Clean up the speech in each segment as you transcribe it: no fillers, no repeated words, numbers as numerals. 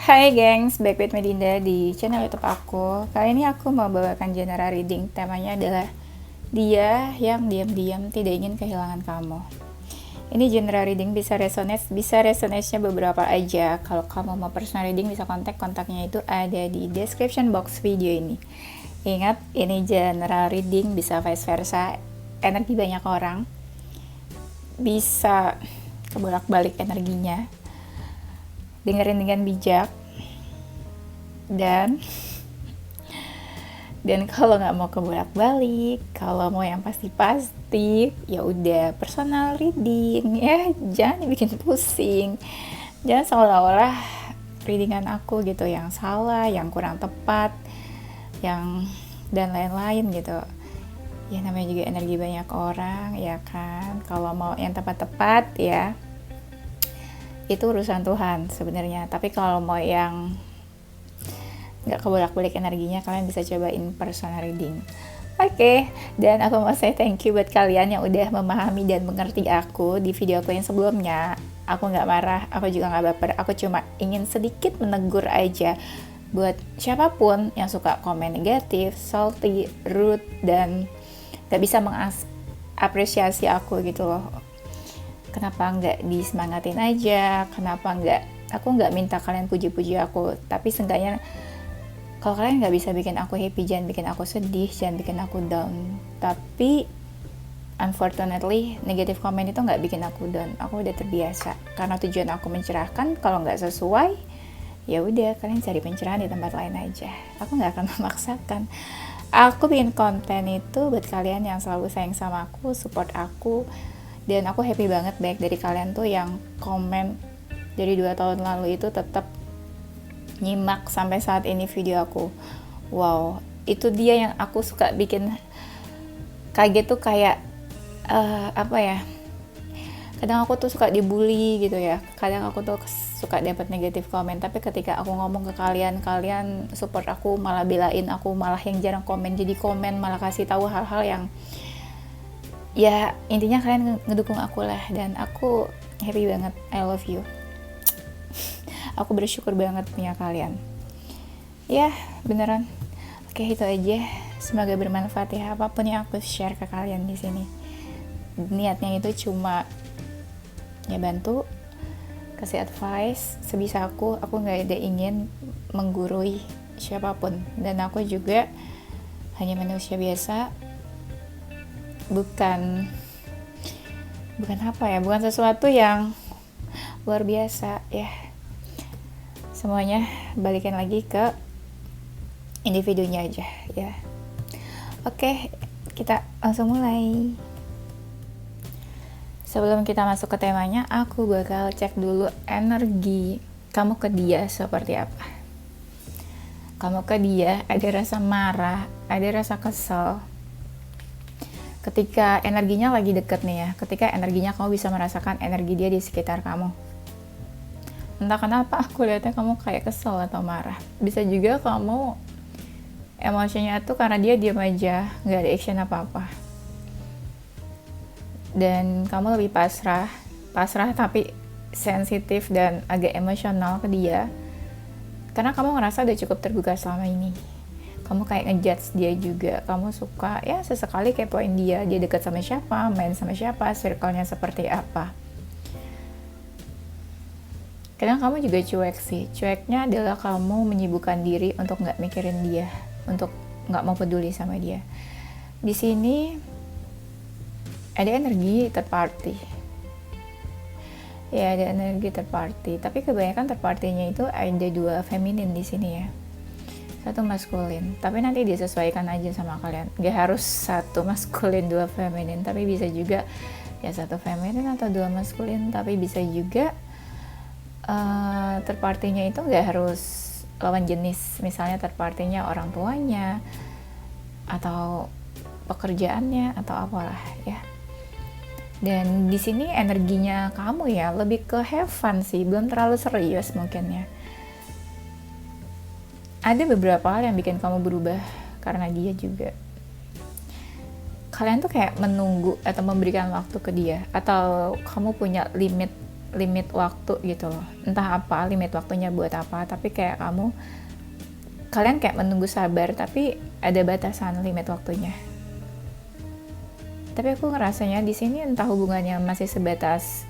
Hai gengs, back with Medinda di channel YouTube aku. Kali ini aku mau bawakan genre reading. Temanya adalah dia yang diam-diam tidak ingin kehilangan kamu. Ini genre reading bisa resonate-nya beberapa aja. Kalau kamu mau personal reading bisa kontaknya itu ada di description box video ini. Ingat, ini genre reading bisa vice versa. Energi banyak orang bisa kebolak-balik energinya. Dengerin dengan bijak, dan kalau nggak mau kebolak-balik, kalau mau yang pasti-pasti, ya udah personal reading ya, jangan bikin pusing, jangan seolah-olah readingan aku gitu yang salah, yang kurang tepat, yang dan lain-lain gitu. Ya namanya juga energi banyak orang ya kan. Kalau mau yang tepat-tepat ya itu urusan Tuhan sebenarnya, tapi kalau mau yang nggak kebolak-balik energinya, kalian bisa cobain personal reading. Oke, dan aku mau say thank you buat kalian yang udah memahami dan mengerti aku di video aku yang sebelumnya. Aku nggak marah, aku juga nggak baper, aku cuma ingin sedikit menegur aja buat siapapun yang suka komen negatif, salty, rude, dan nggak bisa mengapresiasi aku gitu loh. Kenapa nggak disemangatin aja, kenapa aku nggak minta kalian puji-puji aku, tapi seenggaknya kalau kalian nggak bisa bikin aku happy, jangan bikin aku sedih, jangan bikin aku down. Tapi unfortunately negative comment itu nggak bikin aku down, aku udah terbiasa karena tujuan aku mencerahkan. Kalau nggak sesuai ya udah, kalian cari pencerahan di tempat lain aja, aku nggak akan memaksakan. Aku bikin konten itu buat kalian yang selalu sayang sama aku, support aku. Dan aku happy banget baik dari kalian tuh yang komen dari 2 tahun lalu itu tetap nyimak sampai saat ini video aku. Wow, itu dia yang aku suka bikin kaget tuh, kayak apa ya, kadang aku tuh suka dibully gitu ya, kadang aku tuh suka dapat negatif komen, tapi ketika aku ngomong ke kalian, kalian support aku, malah belain aku, malah yang jarang komen jadi komen, malah kasih tahu hal-hal yang ya intinya kalian ngedukung aku lah, dan aku happy banget. I love you. Aku bersyukur banget punya kalian. Ya beneran. Oke, itu aja. Semoga bermanfaat ya apapun yang aku share ke kalian di sini. Niatnya itu cuma ya bantu, kasih advice sebisa aku. Aku nggak ada ingin menggurui siapapun, dan aku juga hanya manusia biasa. Bukan apa ya, bukan sesuatu yang luar biasa ya. Semuanya balikin lagi ke individunya aja ya. Oke, kita langsung mulai. Sebelum kita masuk ke temanya, aku bakal cek dulu energi kamu ke dia seperti apa. Kamu ke dia ada rasa marah, ada rasa kesel. Ketika energinya lagi deket nih ya, ketika energinya kamu bisa merasakan energi dia di sekitar kamu. Entah kenapa aku lihatnya kamu kayak kesel atau marah. Bisa juga kamu emosinya tuh karena dia diam aja, gak ada action apa-apa. Dan kamu lebih pasrah tapi sensitif dan agak emosional ke dia. Karena kamu ngerasa udah cukup terbuka selama ini. Kamu kayak ngejudge dia juga, kamu suka ya sesekali kepoin dia dekat sama siapa, main sama siapa, circle-nya seperti apa. Kadang kamu juga cuek sih. Cueknya adalah kamu menyibukkan diri untuk nggak mikirin dia, untuk nggak mau peduli sama dia. Di sini ada energi third party. Ya, ada energi third party, tapi kebanyakan third party-nya itu ada 2 feminin di sini ya. 1 maskulin, tapi nanti disesuaikan aja sama kalian. Gak harus 1 maskulin 2 feminin, tapi bisa juga ya 1 feminin atau 2 maskulin, tapi bisa juga third party-nya itu gak harus lawan jenis. Misalnya third party-nya orang tuanya atau pekerjaannya atau apalah ya. Dan di sini energinya kamu ya lebih ke have fun sih, belum terlalu serius mungkin ya. Ada beberapa hal yang bikin kamu berubah karena dia juga. Kalian tuh kayak menunggu atau memberikan waktu ke dia, atau kamu punya limit limit waktu gitu loh, entah apa limit waktunya buat apa, tapi kayak kalian kayak menunggu sabar tapi ada batasan limit waktunya. Tapi aku ngerasanya di sini entah hubungannya masih sebatas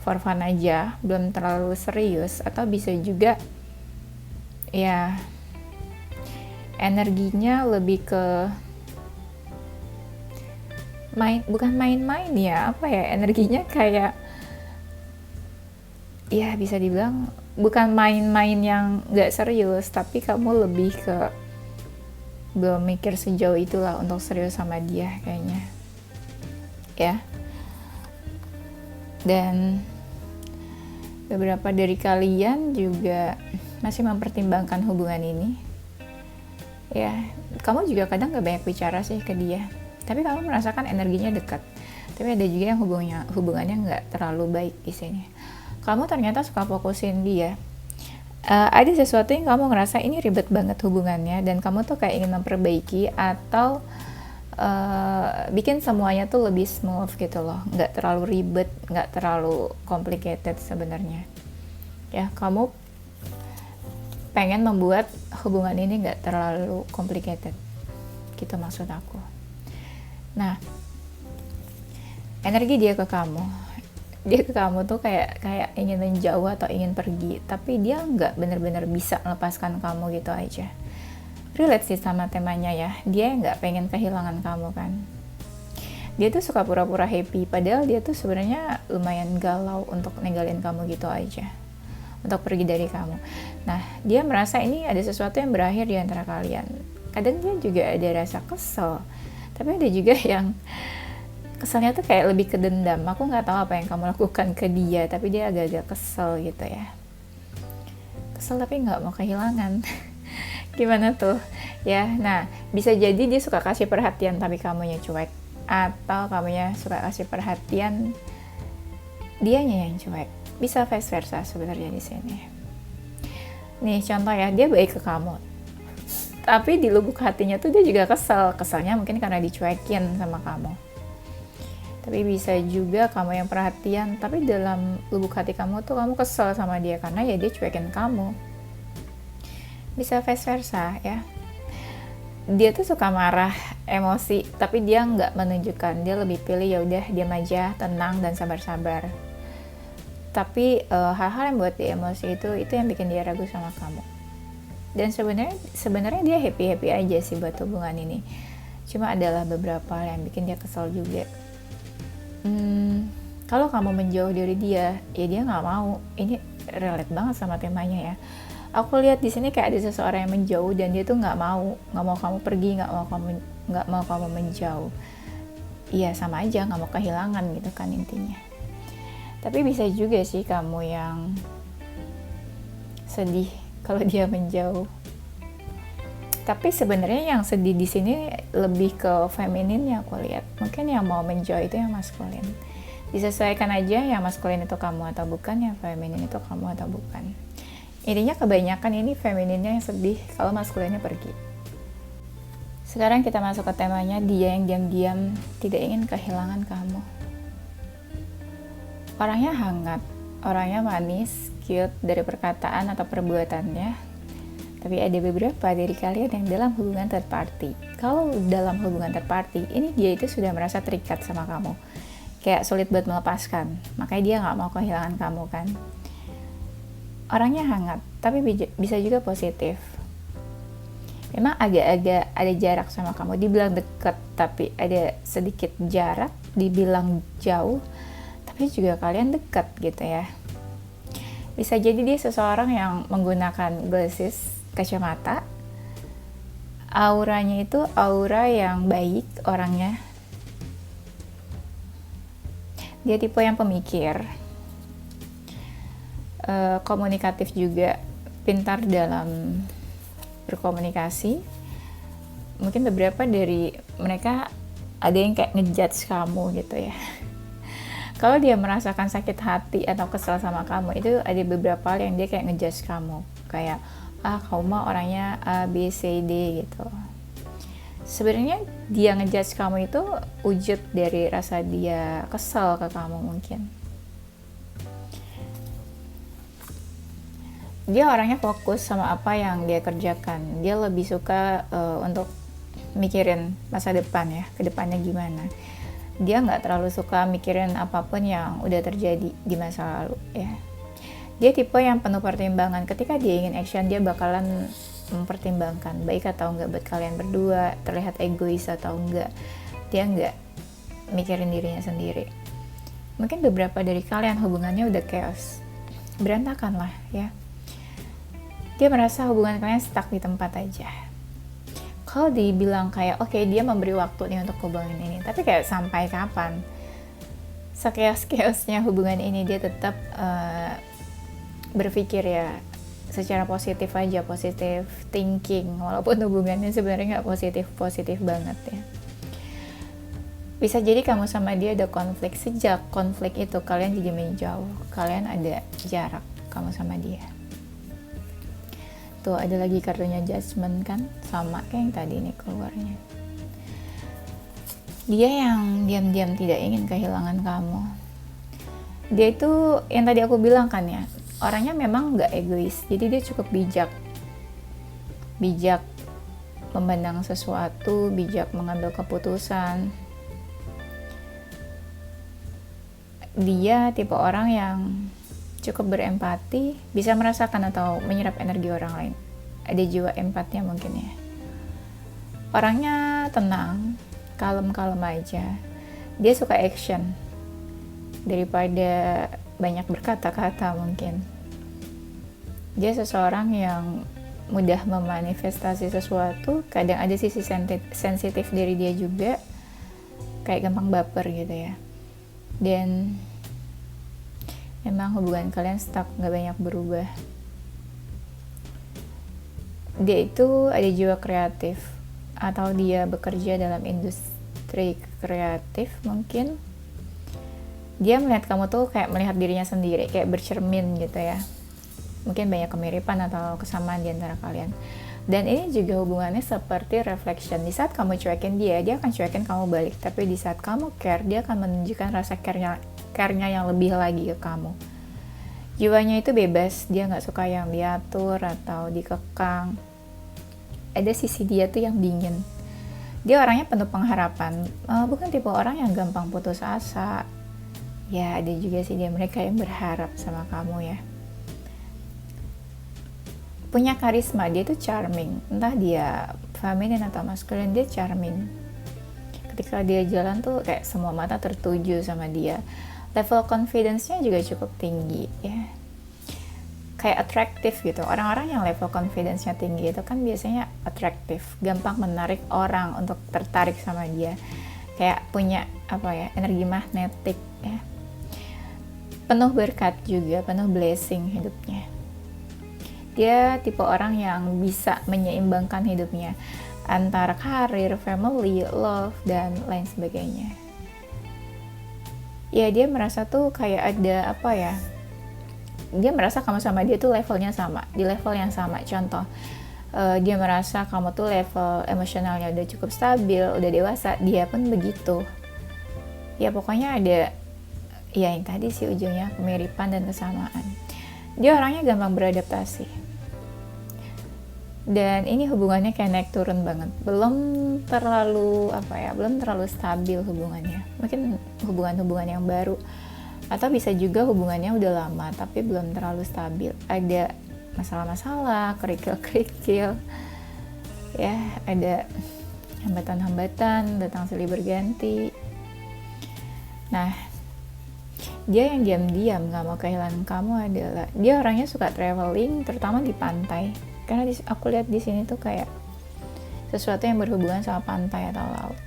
for fun aja, belum terlalu serius, atau bisa juga ya energinya lebih ke bukan main-main ya, apa ya, energinya kayak ya bisa dibilang bukan main-main yang gak serius, tapi kamu lebih ke belum mikir sejauh itulah untuk serius sama dia kayaknya ya. Dan beberapa dari kalian juga masih mempertimbangkan hubungan ini ya. Kamu juga kadang gak banyak bicara sih ke dia, tapi kamu merasakan energinya dekat. Tapi ada juga yang hubungannya nggak terlalu baik di sini. Kamu ternyata suka fokusin dia. Ada sesuatu yang kamu ngerasa ini ribet banget hubungannya, dan kamu tuh kayak ingin memperbaiki atau bikin semuanya tuh lebih smooth gitu loh, nggak terlalu ribet, nggak terlalu complicated sebenarnya. Ya, kamu pengen membuat hubungan ini nggak terlalu complicated, gitu maksud aku. Nah, energi dia ke kamu tuh kayak ingin menjauh atau ingin pergi, tapi dia nggak benar-benar bisa melepaskan kamu gitu aja. Relate sih sama temanya ya, dia nggak pengen kehilangan kamu kan. Dia tuh suka pura-pura happy, padahal dia tuh sebenarnya lumayan galau untuk ninggalin kamu gitu aja, untuk pergi dari kamu. Nah, dia merasa ini ada sesuatu yang berakhir di antara kalian. Kadang dia juga ada rasa kesel, tapi ada juga yang keselnya tuh kayak lebih ke dendam. Aku nggak tahu apa yang kamu lakukan ke dia, tapi dia agak-agak kesel gitu ya. Kesel tapi nggak mau kehilangan. Gimana tuh ya? Nah, bisa jadi dia suka kasih perhatian tapi kamunya cuek, atau kamunya suka kasih perhatian dianya yang cuek. Bisa vice versa sebenarnya di sini. Nih contoh ya, dia baik ke kamu, tapi di lubuk hatinya tuh dia juga keselnya mungkin karena dicuekin sama kamu. Tapi bisa juga kamu yang perhatian, tapi dalam lubuk hati kamu tuh kamu kesel sama dia karena ya dia cuekin kamu. Bisa vice versa ya. Dia tuh suka marah, emosi, tapi dia nggak menunjukkan. Dia lebih pilih ya udah diam aja, tenang dan sabar-sabar. Tapi hal-hal yang buat dia emosi itu yang bikin dia ragu sama kamu. Dan sebenarnya dia happy aja sih buat hubungan ini. Cuma adalah beberapa yang bikin dia kesal juga. Kalau kamu menjauh dari dia, ya dia nggak mau. Ini relate banget sama temanya ya. Aku lihat di sini kayak ada seseorang yang menjauh dan dia tuh nggak mau kamu pergi, nggak mau kamu menjauh. Iya sama aja, nggak mau kehilangan gitu kan intinya. Tapi bisa juga sih kamu yang sedih kalau dia menjauh. Tapi sebenarnya yang sedih di sini lebih ke femininnya aku lihat. Mungkin yang mau menjauh itu yang maskulin. Disesuaikan aja yang maskulin itu kamu atau bukan, yang feminin itu kamu atau bukan. Intinya kebanyakan ini femininnya yang sedih kalau maskulinnya pergi. Sekarang kita masuk ke temanya, dia yang diam-diam tidak ingin kehilangan kamu. Orangnya hangat, orangnya manis, cute dari perkataan atau perbuatannya. Tapi ada beberapa dari kalian yang dalam hubungan third party. Kalau dalam hubungan third party, ini dia itu sudah merasa terikat sama kamu. Kayak sulit buat melepaskan, makanya dia gak mau kehilangan kamu kan. Orangnya hangat, tapi bisa juga positif. Memang agak-agak ada jarak sama kamu. Dibilang dekat, tapi ada sedikit jarak. Dibilang jauh, tapi juga kalian dekat gitu ya. Bisa jadi dia seseorang yang menggunakan glasses, kacamata. Auranya itu aura yang baik orangnya. Dia tipe yang pemikir. Komunikatif juga, pintar dalam berkomunikasi. Mungkin beberapa dari mereka ada yang kayak ngejudge kamu gitu ya. Kalau dia merasakan sakit hati atau kesel sama kamu, itu ada beberapa hal yang dia kayak ngejudge kamu, kayak kamu mah orangnya A, B, C, D gitu. Sebenarnya dia ngejudge kamu itu wujud dari rasa dia kesel ke kamu mungkin. Dia orangnya fokus sama apa yang dia kerjakan. Dia lebih suka untuk mikirin masa depan ya, ke depannya gimana. Dia nggak terlalu suka mikirin apapun yang udah terjadi di masa lalu ya. Dia tipe yang penuh pertimbangan. Ketika dia ingin action, dia bakalan mempertimbangkan baik atau enggak buat kalian berdua, terlihat egois atau enggak. Dia enggak mikirin dirinya sendiri. Mungkin beberapa dari kalian hubungannya udah chaos, berantakan lah ya. Dia merasa hubungan kalian stuck di tempat aja. Kalau dibilang kayak oke, dia memberi waktu nih untuk hubungan ini, tapi kayak sampai kapan? Sekeos-keosnya hubungan ini dia tetap berpikir ya secara positif aja, positif thinking, walaupun hubungannya sebenarnya nggak positif banget ya. Bisa jadi kamu sama dia ada konflik. Sejak konflik itu kalian jadi menjauh, kalian ada jarak kamu sama dia. Tuh ada lagi kartunya Judgment kan, sama kayak yang tadi nih keluarnya. Dia yang diam-diam tidak ingin kehilangan kamu. Dia itu yang tadi aku bilang kan ya, orangnya memang nggak egois, jadi dia cukup bijak memandang sesuatu, bijak mengambil keputusan. Dia tipe orang yang cukup berempati, bisa merasakan atau menyerap energi orang lain. Ada jiwa empatnya mungkin ya. Orangnya tenang, kalem-kalem aja. Dia suka action daripada banyak berkata-kata mungkin. Dia seseorang yang mudah memanifestasi sesuatu, kadang ada sisi sensitif dari dia juga, kayak gampang baper gitu ya. Dan emang hubungan kalian stuck, gak banyak berubah. Dia itu ada jiwa kreatif, atau dia bekerja dalam industri kreatif mungkin. Dia melihat kamu tuh kayak melihat dirinya sendiri, kayak bercermin gitu ya. Mungkin banyak kemiripan atau kesamaan di antara kalian. Dan ini juga hubungannya seperti reflection. Di saat kamu cuekin dia akan cuekin kamu balik. Tapi di saat kamu care, dia akan menunjukkan rasa care-nya yang lebih lagi ke kamu. Jiwanya itu bebas, dia gak suka yang diatur atau dikekang. Ada sisi dia tuh yang dingin. Dia orangnya penuh pengharapan, bukan tipe orang yang gampang putus asa. Ya ada juga sih dia mereka yang berharap sama kamu ya. Punya karisma, dia tuh charming. Entah dia feminin atau maskulin, dia charming. Ketika dia jalan tuh kayak semua mata tertuju sama dia. Level confidence-nya juga cukup tinggi ya. Kayak atraktif gitu. Orang-orang yang level confidence-nya tinggi itu kan biasanya atraktif, gampang menarik orang untuk tertarik sama dia. Kayak punya energi magnetik ya. Penuh berkat juga, penuh blessing hidupnya. Dia tipe orang yang bisa menyeimbangkan hidupnya antara karir, family, love, dan lain sebagainya. Ya dia merasa tuh kayak ada dia merasa kamu sama dia tuh levelnya sama, di level yang sama. Contoh, dia merasa kamu tuh level emosionalnya udah cukup stabil, udah dewasa, dia pun begitu. Ya pokoknya ada ya yang tadi sih ujungnya kemiripan dan kesamaan. Dia orangnya gampang beradaptasi. Dan ini hubungannya kayak naik turun banget. Belum terlalu stabil hubungannya. Mungkin hubungan yang baru, atau bisa juga hubungannya udah lama tapi belum terlalu stabil. Ada masalah-masalah, kerikil-kerikil. Ya, ada hambatan-hambatan, datang silih berganti. Nah, dia yang diam-diam gak mau kehilangan kamu adalah dia orangnya suka traveling, terutama di pantai. Karena aku lihat di sini tuh kayak sesuatu yang berhubungan sama pantai atau laut.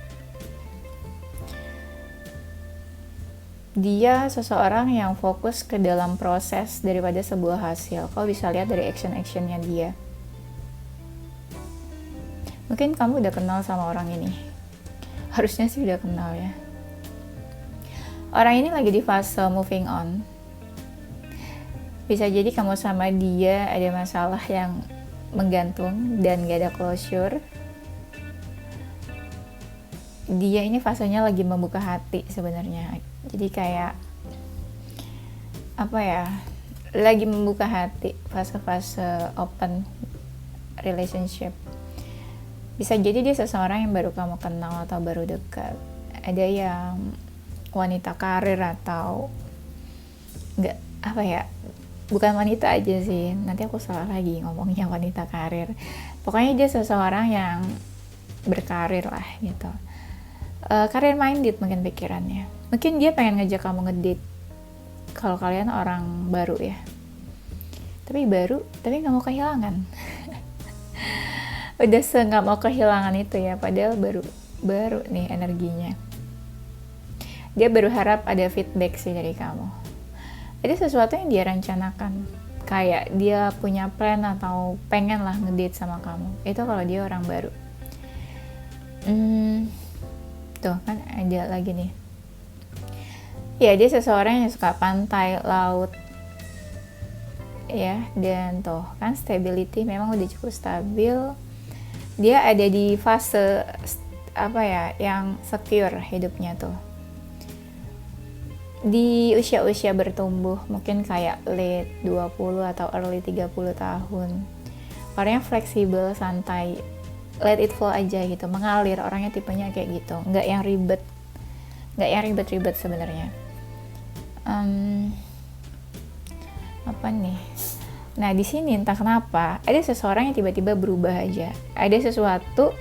Dia seseorang yang fokus ke dalam proses daripada sebuah hasil. Kau bisa lihat dari action-actionnya dia. Mungkin kamu udah kenal sama orang ini. Harusnya sih udah kenal ya. Orang ini lagi di fase moving on. Bisa jadi kamu sama dia ada masalah yang menggantung dan gak ada closure. Dia ini fasenya lagi membuka hati sebenarnya. Jadi kayak lagi membuka hati, fase-fase open relationship. Bisa jadi dia seseorang yang baru kamu kenal atau baru dekat. Ada yang wanita karir atau enggak, apa ya, bukan wanita aja sih, nanti aku salah lagi ngomongnya wanita karir. Pokoknya dia seseorang yang berkarir lah gitu. Career minded mungkin pikirannya. Mungkin dia pengen ngajak kamu ngedate kalau kalian orang baru ya. Tapi nggak mau kehilangan. Udah nggak mau kehilangan itu ya, padahal baru nih energinya. Dia berharap ada feedback sih dari kamu. Ada sesuatu yang dia rencanakan, kayak dia punya plan atau pengen lah ngedate sama kamu. Itu kalau dia orang baru. Tuh kan ada lagi nih. Ya, dia seseorang yang suka pantai, laut, ya, dan tuh kan stability, memang udah cukup stabil. Dia ada di fase yang secure hidupnya tuh, di usia-usia bertumbuh, mungkin kayak late 20 atau early 30 tahun. Orangnya fleksibel, santai, let it flow aja gitu, mengalir. Orangnya tipenya kayak gitu, nggak yang ribet sebenarnya. Apa nih? Nah, di sini entah kenapa ada seseorang yang tiba-tiba berubah aja. Ada sesuatu,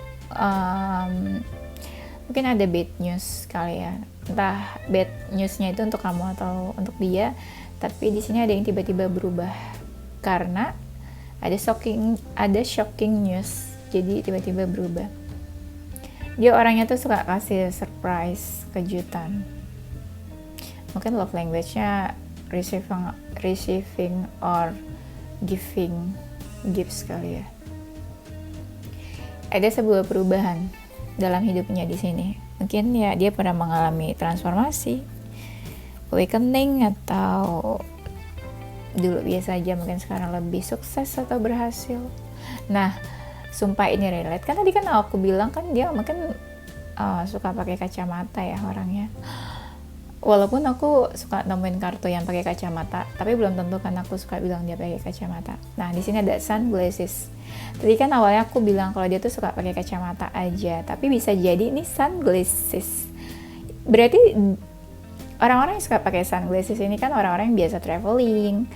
mungkin ada bad news kali ya. Entah bad newsnya itu untuk kamu atau untuk dia, tapi di sini ada yang tiba-tiba berubah karena ada shocking news. Jadi tiba-tiba berubah. Dia orangnya tuh suka kasih surprise, kejutan. Mungkin love language-nya receiving or giving gifts kali ya. Ada sebuah perubahan dalam hidupnya di sini. Mungkin ya dia pernah mengalami transformasi, awakening, atau dulu biasa aja, mungkin sekarang lebih sukses atau berhasil. Nah, sumpah ini relate. Kan tadi kan aku bilang kan dia mungkin suka pakai kacamata ya orangnya. Walaupun aku suka nemuin kartu yang pakai kacamata, tapi belum tentu kan aku suka bilang dia pakai kacamata. Nah, di sini ada sunglasses. Tadi kan awalnya aku bilang kalau dia tuh suka pakai kacamata aja, tapi bisa jadi ini sunglasses. Berarti orang-orang yang suka pakai sunglasses ini kan orang-orang yang biasa traveling,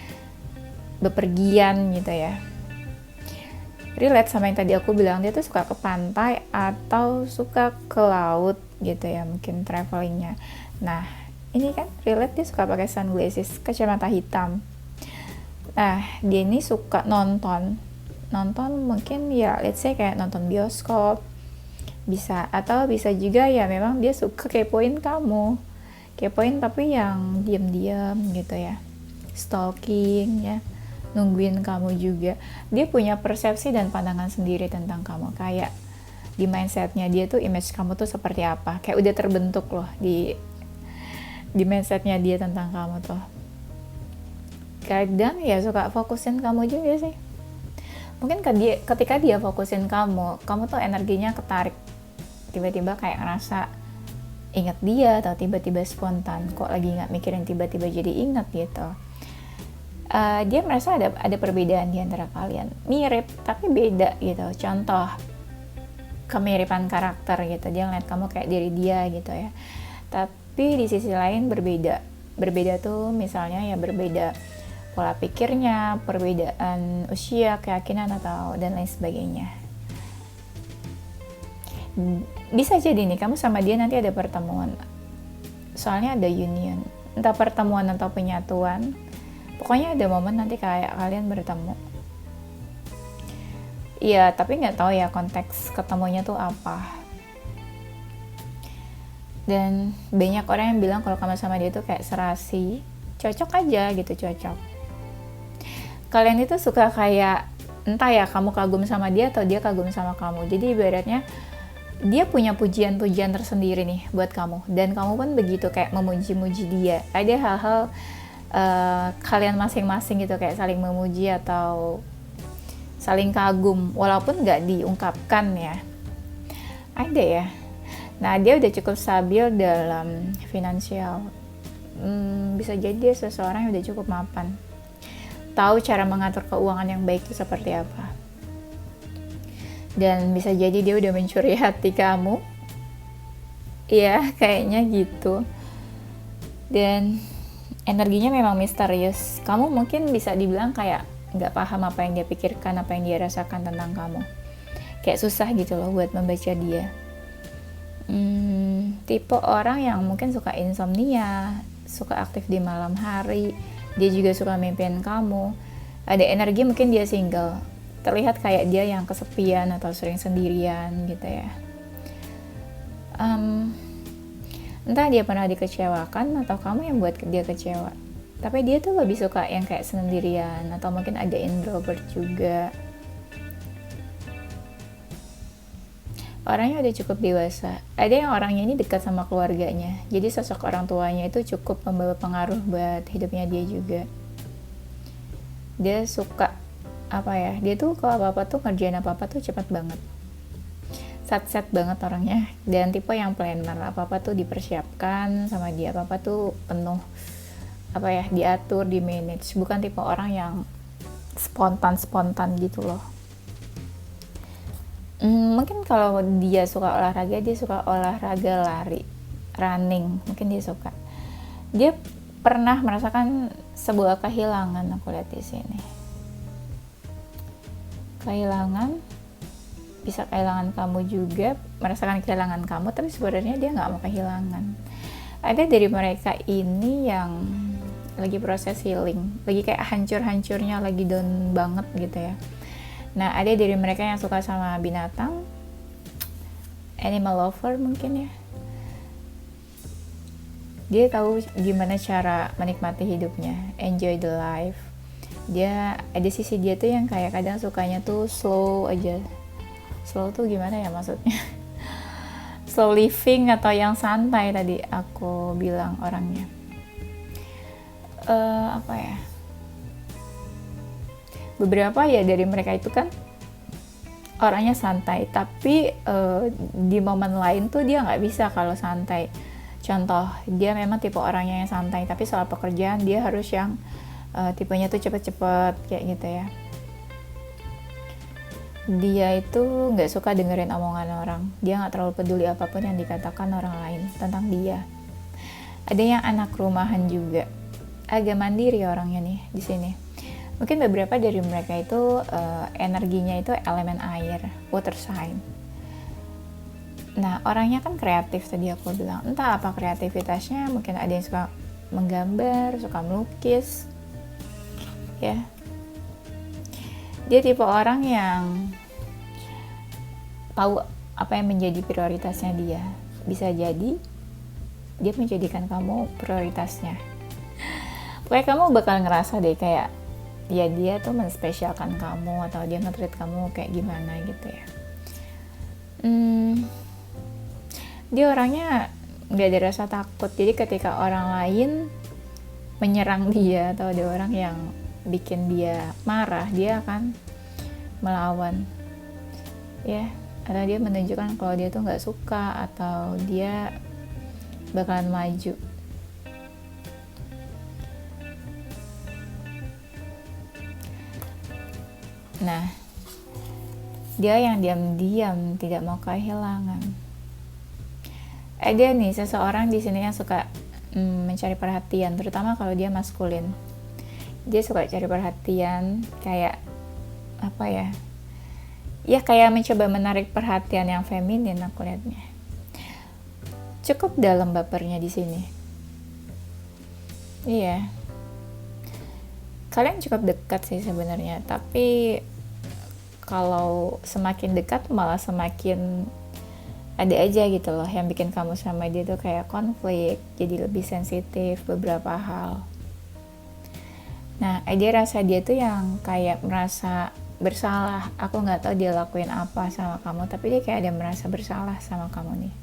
bepergian gitu ya. Relate sama yang tadi aku bilang, dia tuh suka ke pantai atau suka ke laut gitu ya, mungkin travelingnya. Nah, ini kan relate, dia suka pakai sunglasses, kacamata hitam. Nah, dia ini suka nonton mungkin ya let's say kayak nonton bioskop bisa, atau bisa juga ya memang dia suka kepoin kamu, tapi yang diam-diam gitu ya, stalking ya, nungguin kamu juga. Dia punya persepsi dan pandangan sendiri tentang kamu, kayak di mindsetnya dia tuh image kamu tuh seperti apa, kayak udah terbentuk loh di mindsetnya dia tentang kamu tuh. Kadang ya suka fokusin kamu juga sih. Mungkin ketika dia fokusin kamu tuh energinya ketarik, tiba-tiba kayak ngerasa ingat dia, atau tiba-tiba spontan kok lagi nggak mikirin tiba-tiba jadi ingat gitu. Dia merasa ada perbedaan di antara kalian, mirip tapi beda gitu. Contoh kemiripan karakter gitu, dia ngeliat kamu kayak diri dia gitu ya, tapi di sisi lain berbeda tuh, misalnya ya berbeda pola pikirnya, perbedaan usia, keyakinan, atau dan lain sebagainya. Bisa jadi nih kamu sama dia nanti ada pertemuan, soalnya ada union, entah pertemuan atau penyatuan, pokoknya ada momen nanti kayak kalian bertemu. Iya, tapi nggak tahu ya konteks ketemunya tuh apa. Dan banyak orang yang bilang kalau kamu sama dia tuh kayak serasi, cocok aja gitu, cocok. Kalian itu suka kayak, entah ya kamu kagum sama dia atau dia kagum sama kamu. Jadi ibaratnya dia punya pujian-pujian tersendiri nih buat kamu, dan kamu pun begitu kayak memuji-muji dia. Ada hal-hal kalian masing-masing gitu kayak saling memuji atau saling kagum, walaupun nggak diungkapkan ya. Ada ya. Nah, dia udah cukup stabil dalam finansial. Bisa jadi dia seseorang yang udah cukup mapan. tahu cara mengatur keuangan yang baik itu seperti apa. Dan bisa jadi dia udah mencuri hati kamu. Iya, kayaknya gitu. Dan energinya memang misterius. Kamu mungkin bisa dibilang kayak nggak paham apa yang dia pikirkan, apa yang dia rasakan tentang kamu. Kayak susah gitu loh buat membaca dia. Tipe orang yang mungkin suka insomnia, suka aktif di malam hari. Dia juga suka mimpiin kamu. Ada energi mungkin dia single. Terlihat kayak dia yang kesepian atau sering sendirian gitu ya. Entah dia pernah dikecewakan atau kamu yang buat dia kecewa. Tapi dia tuh lebih suka yang kayak sendirian atau mungkin ada introvert juga. Orangnya udah cukup dewasa. Ada yang orangnya ini dekat sama keluarganya. Jadi sosok orang tuanya itu cukup membawa pengaruh buat hidupnya dia juga. Dia suka dia tuh kalau apa-apa tuh ngerjain apa-apa tuh cepat banget. Sat-set banget orangnya. Dan tipe yang planner, apa-apa tuh dipersiapkan sama dia, apa-apa tuh penuh diatur, di manage. Bukan tipe orang yang spontan gitu loh. Mungkin kalau dia suka olahraga lari, running, mungkin dia suka. Dia pernah merasakan sebuah kehilangan, aku lihat di sini. Kehilangan, bisa kehilangan kamu juga, merasakan kehilangan kamu, tapi sebenarnya dia nggak mau kehilangan. Ada dari mereka ini yang lagi proses healing, lagi kayak hancur-hancurnya, lagi down banget gitu ya. Nah, ada dari mereka yang suka sama binatang, animal lover mungkin ya. Dia tahu gimana cara menikmati hidupnya, enjoy the life. Dia ada sisi dia tuh yang kayak kadang sukanya tuh slow aja. Slow tuh gimana ya maksudnya? Slow living atau yang santai tadi aku bilang orangnya. Beberapa ya dari mereka itu kan orangnya santai, tapi di momen lain tuh dia nggak bisa kalau santai. Contoh, dia memang tipe orangnya yang santai, tapi soal pekerjaan dia harus yang tipenya tuh cepet-cepet kayak gitu ya. Dia itu nggak suka dengerin omongan orang. Dia nggak terlalu peduli apapun yang dikatakan orang lain tentang dia. Ada yang anak rumahan juga, agak mandiri orangnya nih di sini. Mungkin beberapa dari mereka itu energinya itu elemen air, water sign. Nah, orangnya kan kreatif tadi aku bilang. Entah apa kreativitasnya, mungkin ada yang suka menggambar, suka melukis. Ya. Dia tipe orang yang tahu apa yang menjadi prioritasnya dia. Bisa jadi dia menjadikan kamu prioritasnya. Pokoknya kamu bakal ngerasa deh kayak ya dia tuh menspesialkan kamu atau dia nge-treat kamu kayak gimana gitu ya. Dia orangnya gak ada rasa takut. Jadi ketika orang lain menyerang dia atau ada orang yang bikin dia marah, dia akan melawan ya, atau dia menunjukkan kalau dia tuh gak suka atau dia bakalan maju. Nah, dia yang diam-diam tidak mau kehilangan. Ada nih seseorang di sini yang suka mencari perhatian, terutama kalau dia maskulin. Dia suka cari perhatian, kayak apa ya? Ya kayak mencoba menarik perhatian yang feminin aku lihatnya. Cukup dalam bapernya di sini. Iya. Kalian cukup dekat sih sebenarnya, tapi kalau semakin dekat malah semakin ada aja gitu loh yang bikin kamu sama dia tuh kayak konflik, jadi lebih sensitif beberapa hal. Nah, dia rasa dia tuh yang kayak merasa bersalah. Aku nggak tahu dia lakuin apa sama kamu, tapi dia kayak ada merasa bersalah sama kamu nih.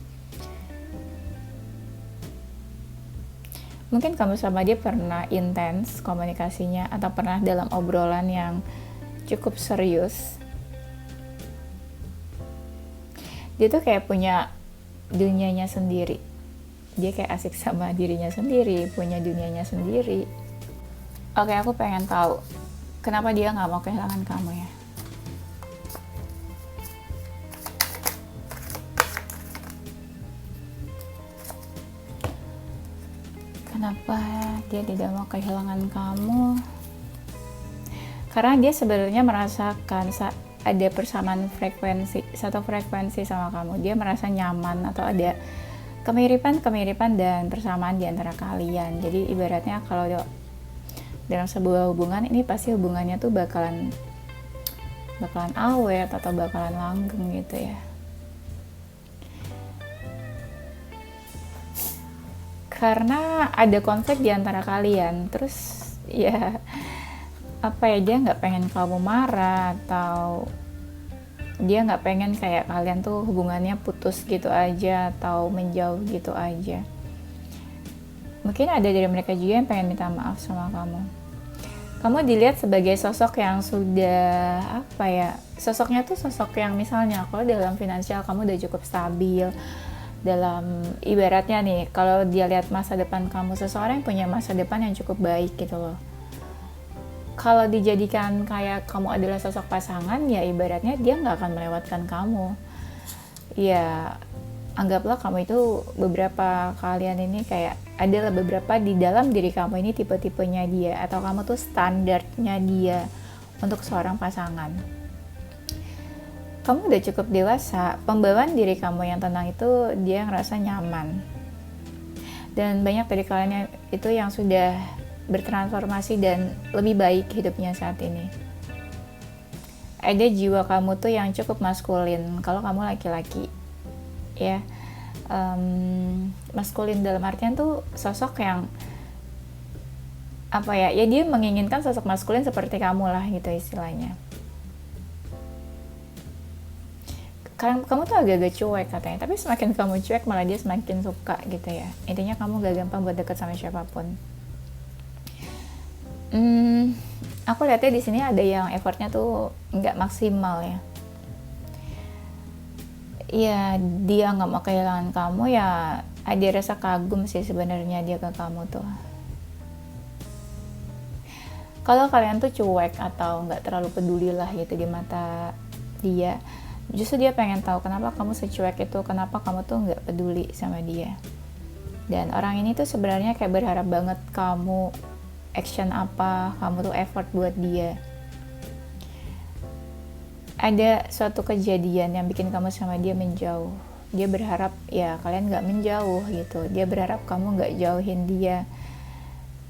Mungkin kamu sama dia pernah intens komunikasinya atau pernah dalam obrolan yang cukup serius. Dia tuh kayak punya dunianya sendiri. Dia kayak asik sama dirinya sendiri, punya dunianya sendiri. Oke, aku pengen tahu Kenapa dia nggak mau kehilangan kamu ya? Kenapa dia tidak mau kehilangan kamu? Karena dia sebenarnya merasakan ada persamaan frekuensi, satu frekuensi sama kamu. Dia merasa nyaman atau ada kemiripan dan persamaan di antara kalian. Jadi ibaratnya kalau dalam sebuah hubungan ini pasti hubungannya tuh bakalan awet atau bakalan langgeng gitu ya. Karena ada konflik di antara kalian, terus ya dia nggak pengen kamu marah, atau dia nggak pengen kayak kalian tuh hubungannya putus gitu aja atau menjauh gitu aja. Mungkin ada dari mereka juga yang pengen minta maaf sama kamu. Kamu dilihat sebagai sosok yang sudah sosoknya tuh sosok yang misalnya kalau dalam finansial kamu udah cukup stabil, dalam ibaratnya nih kalau dia lihat masa depan kamu, seseorang yang punya masa depan yang cukup baik gitu loh. Kalau dijadikan kayak kamu adalah sosok pasangan, ya ibaratnya dia nggak akan melewatkan kamu. Ya anggaplah kamu itu beberapa kalian ini kayak adalah beberapa di dalam diri kamu ini tipe-tipenya dia, atau kamu tuh standarnya dia untuk seorang pasangan. Kamu udah cukup dewasa, pembawaan diri kamu yang tenang itu dia ngerasa nyaman. Dan banyak dari kalian itu yang sudah bertransformasi dan lebih baik hidupnya saat ini. Ada jiwa kamu tuh yang cukup maskulin kalau kamu laki-laki. Ya, maskulin dalam artian tuh sosok yang ya dia menginginkan sosok maskulin seperti kamu lah gitu istilahnya. Kamu tuh agak-agak cuek katanya, tapi semakin kamu cuek malah dia semakin suka gitu ya. Intinya kamu gak gampang buat deket sama siapapun. Aku lihatnya di sini ada yang effortnya tuh nggak maksimal ya. Ya dia nggak mau kehilangan kamu, ya ada rasa kagum sih sebenarnya dia ke kamu tuh. Kalau kalian tuh cuek atau nggak terlalu peduli lah gitu di mata dia, justru dia pengen tahu kenapa kamu secuek itu, kenapa kamu tuh nggak peduli sama dia. Dan orang ini tuh sebenarnya kayak berharap banget kamu action apa, kamu tuh effort buat dia. Ada suatu kejadian yang bikin kamu sama dia menjauh. Dia berharap ya kalian nggak menjauh gitu. Dia berharap kamu nggak jauhin dia.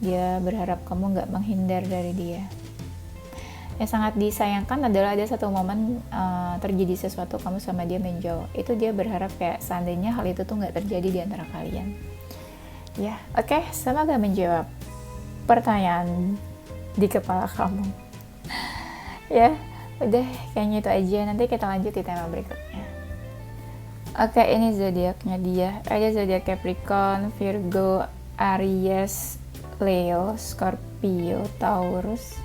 Dia berharap kamu nggak menghindar dari dia. Yang sangat disayangkan adalah ada satu momen terjadi sesuatu kamu sama dia menjauh. Itu dia berharap kayak seandainya hal itu tuh nggak terjadi di antara kalian. Ya, oke, semoga menjawab pertanyaan di kepala kamu. Ya, udah kayaknya itu aja. Nanti kita lanjut di tema berikutnya. Oke, ini zodiaknya dia. Ada zodiak Capricorn, Virgo, Aries, Leo, Scorpio, Taurus,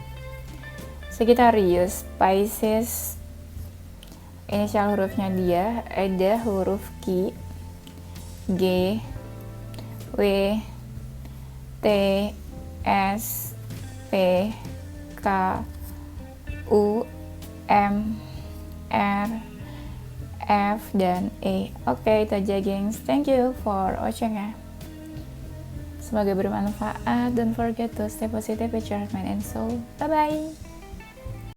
Sagittarius, Pisces. Inisial hurufnya dia ada huruf Q, G, W, T, S, P, K, U, M, R, F, dan E. Oke, itu aja gengs. Thank you for watching ya. Semoga bermanfaat. Don't forget to stay positive with your mind and soul. Bye-bye.